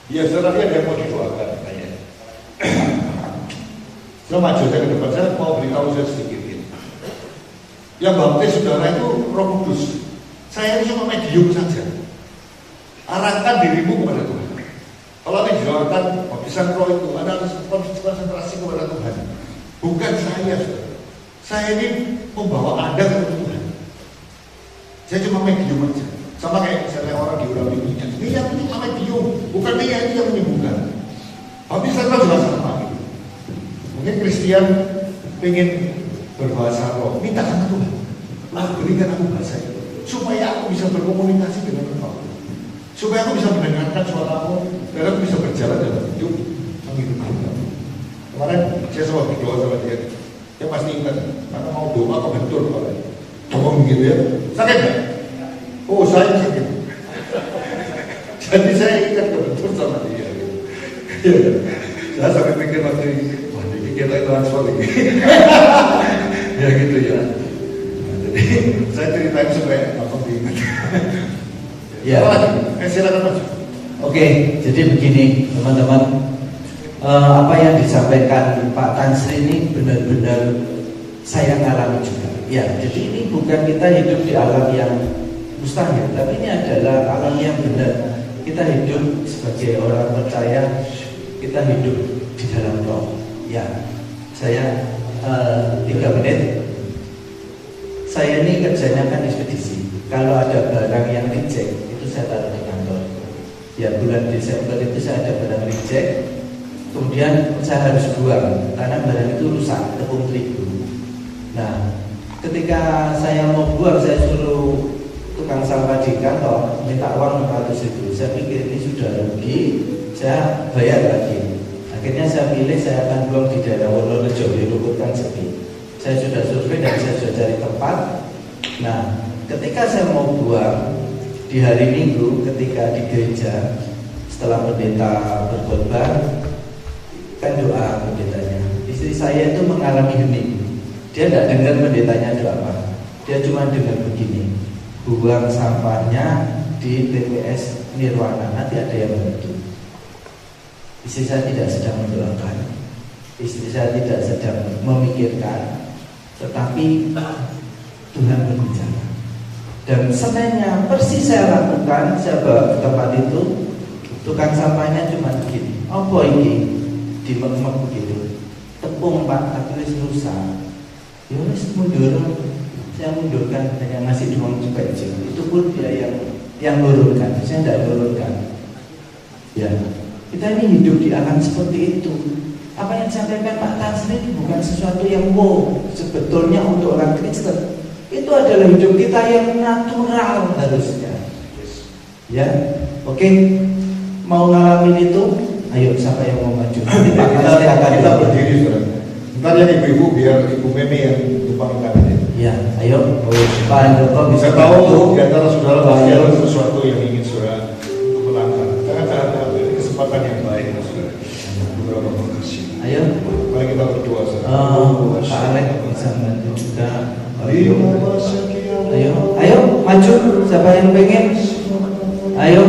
Ya setelah dia ada yang mau didoakan katanya. Saya maju saya ke depan, saya mau beritahu saya sedikit ini. Yang baptis saudara itu Roh Kudus. Saya ini cuma medium saja. Arahkan dirimu kepada Tuhan. Kalau didoakan baptisan Roh itu Anda harus konsentrasi kepada Tuhan. Bukan saya, saudara. Saya ini membawa Anda kepada Tuhan. Saya cuma medium saja. Sama kayak misalnya orang diurapi minyak. Minyak itu cuma medium, bukan minyak itu yang menyembuhkan. Baptisan Roh juga sama. Mungkin Kristen ingin berbahasa Roh, minta sama Tuhan. Berikan aku bahasa itu, supaya aku bisa berkomunikasi dengan Engkau, supaya aku bisa mendengarkan suaramu, dan aku bisa berjalan dalam hidup mengikuti Engkau. Kemarin saya sempat berdoa sama dia pasti ingat, karena mau doa kok bentur kalau ngomong gitu ya, sakit nggak? Oh saya sakit. Jadi saya ingat kebentur sama dia. Saya sampai pikir waktu ini, wah ini kita transfer lagi. Ya gitu ya. Jadi saya ceritain supaya langsung diingat. Ya. Silakan Mas. Oke, jadi begini teman-teman, apa yang disampaikan Pak Tan Sri ini benar-benar saya alami juga. Ya, jadi ini bukan kita hidup di alam yang mustahil, tapi ini adalah alam yang benar. Kita hidup sebagai orang percaya, kita hidup di dalam Roh. Ya, saya 3 menit. Saya ini kerjanya kan ekspedisi. Kalau ada barang yang reject, itu saya taruh di kantor. Ya, bulan Desember itu saya ada barang reject, kemudian saya harus buang karena barang itu rusak, tepung terigu. Nah, ketika saya mau buang, saya suruh tukang sampah di kantor minta uang 600.000. Saya pikir ini sudah rugi, saya bayar lagi. Akhirnya saya pilih saya akan buang di daerah Wonorejo, di Rukut kan sepi. Saya sudah survei dan saya sudah cari tempat. Nah, ketika saya mau buang di hari Minggu, ketika di gereja setelah pendeta berkhotbah, kan doa pendetanya. Istri saya itu mengalami hening. Dia tidak dengar pendetanya doa apa. Dia cuma dengar begini, buang sampahnya di TPS Nirwana, nanti ada yang bantu. Istri saya tidak sedang mendoakan, istri saya tidak sedang memikirkan, tetapi Tuhan berbicara. Dan sebenarnya persis saya lakukan, saya bawa ke tempat itu, tukang sampahnya cuma begini, apa ini? Dimek-mek begitu, tepung Pak, tapi rusak. Ya wis mundur, saya mundurkan hanya ngasih uang baju. Itu pun dia yang nurunkan, saya tidak nurunkan. Ya, kita ini hidup di alam seperti itu. Apa yang disampaikan Pak Tan Sri ini bukan sesuatu yang wow, sebetulnya untuk orang Kristen. Itu adalah hidup kita yang natural harusnya. Ya, oke. Mau ngalamin itu? Ayo, siapa yang mau maju? Kita berdiri sekarang. Ntar ya ibu-ibu biar Ibu Memi yang tumpangkan ini. Ya, ayo. Pak Andoko bisa tahu di antara saudara pasti ada sesuatu yang ingin saudara untuk melangkah. Jangan ini kesempatan yang baik, saudara. Beberapa makasih. Ayo. Mari kita berdoa. Pak Alek bisa bantu juga. Ayo, maju. Siapa yang pengen? Ayo,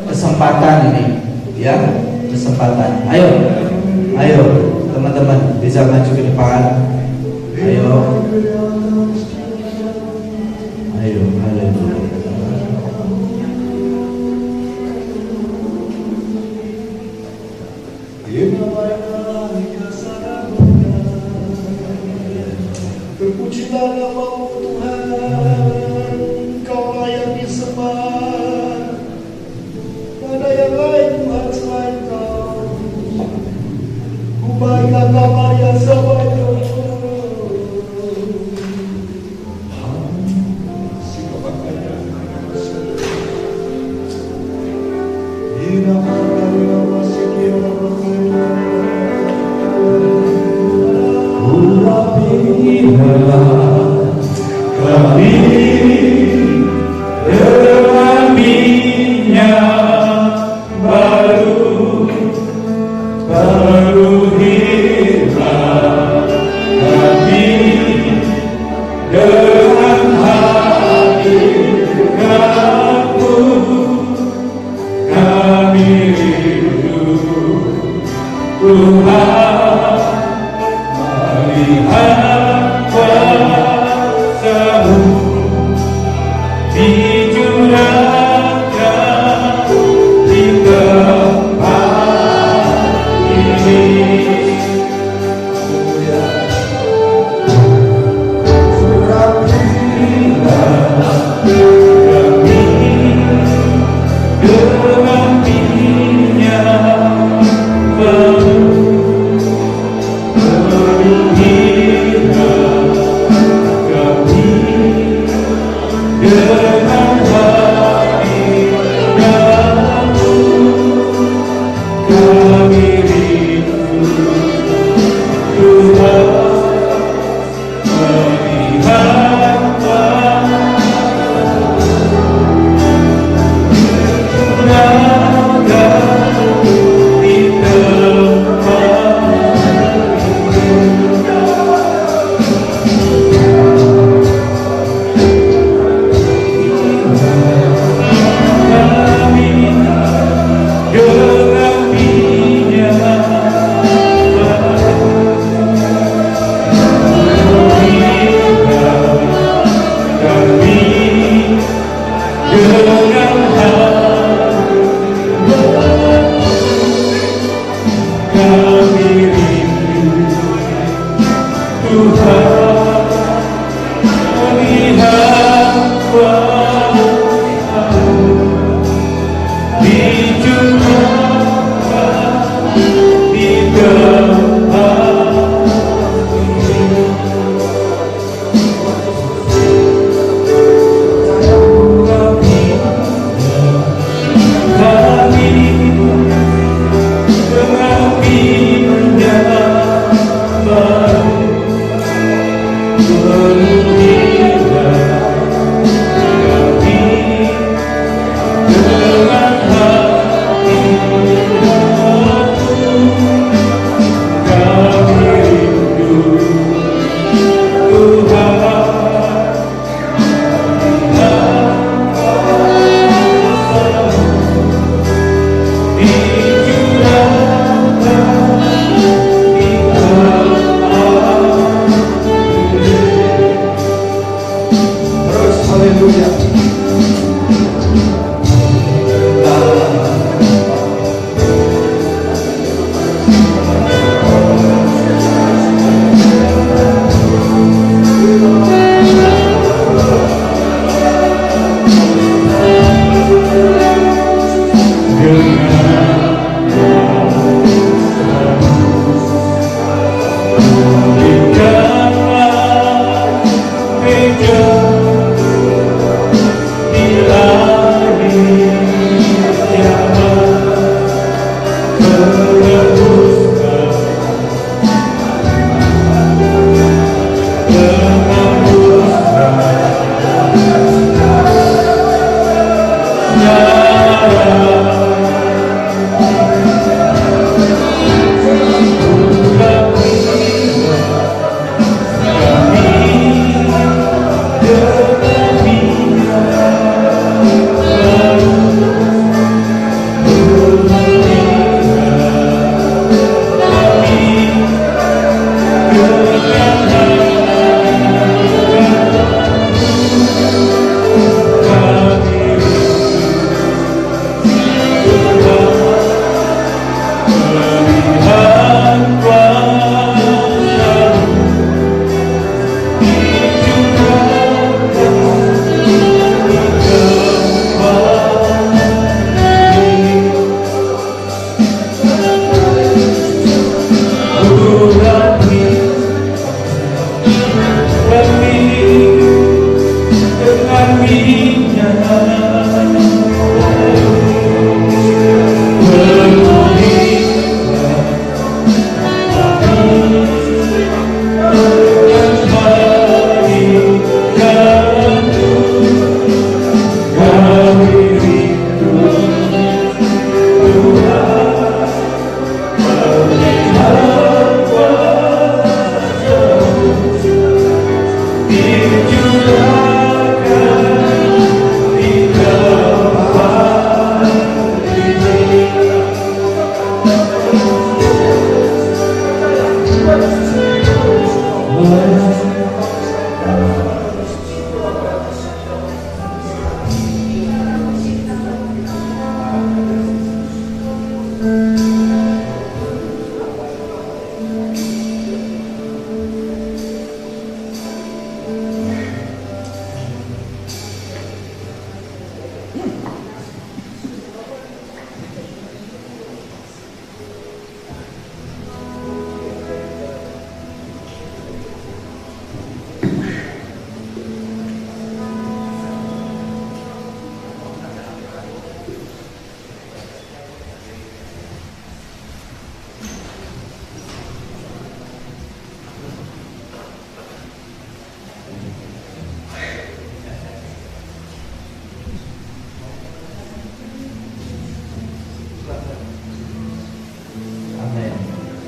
kesempatan ini, ya, kesempatan. Ayo, teman-teman bisa maju ke depan. Ayo, haleluya. Terpujilah namamu Tuhan, Kau layak disembah. Ada yang lain Tuhan selain Kau. Kubaikan kamar yang sebanyak. Kami dengan minyak baru hilang, kami dengan hati kamu, kami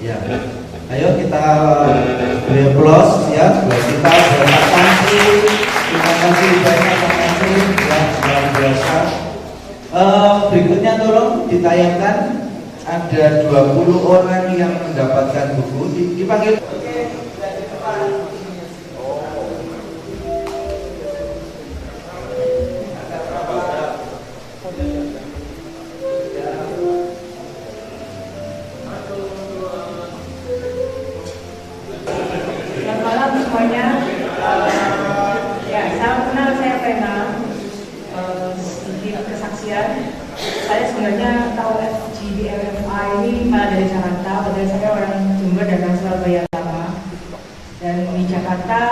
Ya, ayo kita beri aplaus ya buat kita, buat Pak Tansri. Terima kasih banyak Pak Tansri, ya luar biasa. Berikutnya tolong ditayangkan, ada 20 orang yang mendapatkan buku. Dipanggil. Semuanya, ya salam kenal, saya Vena. Sedikit kesaksian, saya sebenarnya tahu FGBMFI ini malah dari Jakarta, padahal saya orang Jember dan Surabaya lama. Dan di Jakarta,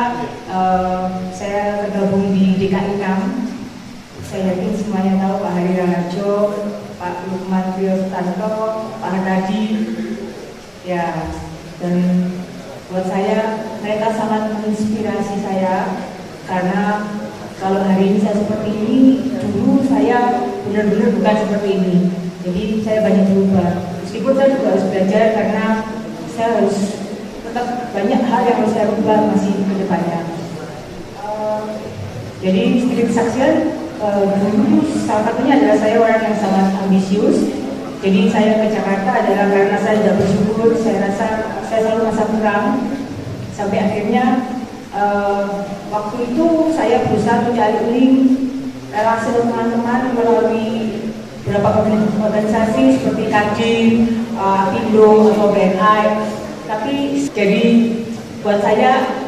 saya tergabung di DKI KAM. Saya yakin semuanya tahu Pak Hari Raharjo, Pak Lukman Priyostanto, Pak Hadi, ya, dan Buat saya, mereka sangat menginspirasi saya karena kalau hari ini saya seperti ini, dulu saya benar-benar bukan seperti ini. Jadi saya banyak berubah. Meskipun saya juga harus belajar karena saya harus tetap banyak hal yang harus saya ubah masih ke depannya. Jadi sedikit kesaksian, dulu salah satunya adalah saya orang yang sangat ambisius. Jadi saya ke Jakarta adalah karena saya tidak bersyukur, saya rasa saya selalu merasa kurang. Sampai akhirnya waktu itu saya berusaha mencari link relasi teman-teman melalui beberapa organisasi seperti Kadin, Apindo atau BNI. Tapi jadi buat saya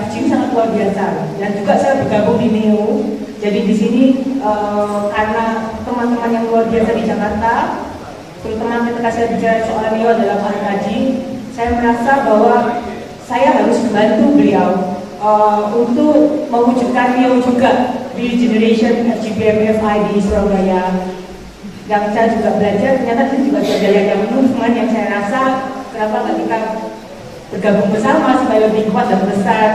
FGU sangat luar biasa. Dan juga saya bergabung di NEO. Jadi di sini karena teman-teman yang luar biasa di Jakarta, terutama ketika saya bicara soal NEO adalah Pak Haji, saya merasa bahwa saya harus membantu beliau untuk mewujudkan NEO juga di Generation FGBMFI di Surabaya. Yang saya juga belajar, ternyata saya juga belajar yang movement yang saya rasa kenapa ketika bergabung bersama supaya lebih kuat dan besar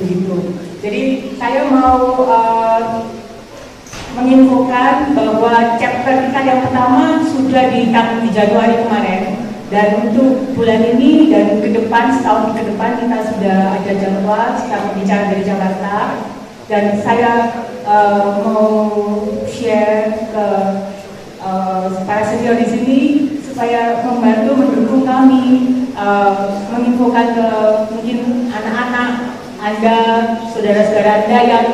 begitu. Jadi saya mau menginfokan bahwa chapter kita yang pertama sudah di Januari kemarin, dan untuk bulan ini dan ke depan, setahun ke depan kita sudah ada jadwal sedang bicara dari Jakarta, dan saya mau share ke para senior di sini supaya membantu mendukung kami, menginfokan ke mungkin anak-anak Anda, saudara-saudara Anda yang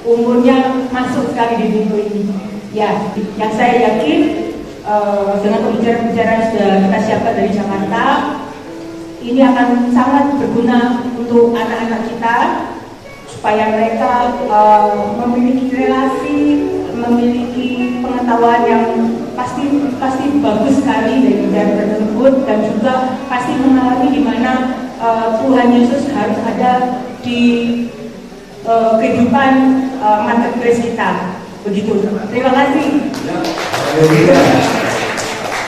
umurnya masuk sekali di minggu ini. Ya, yang saya yakin dengan pembicaraan-pembicaraan sudah kita siapkan dari Jakarta, ini akan sangat berguna untuk anak-anak kita supaya mereka memiliki relasi, memiliki pengetahuan yang pasti bagus sekali dari bidang tersebut, dan juga pasti mengalami di mana Tuhan Yesus harus ada di kehidupan marketplace kita. Begitu. Terima kasih.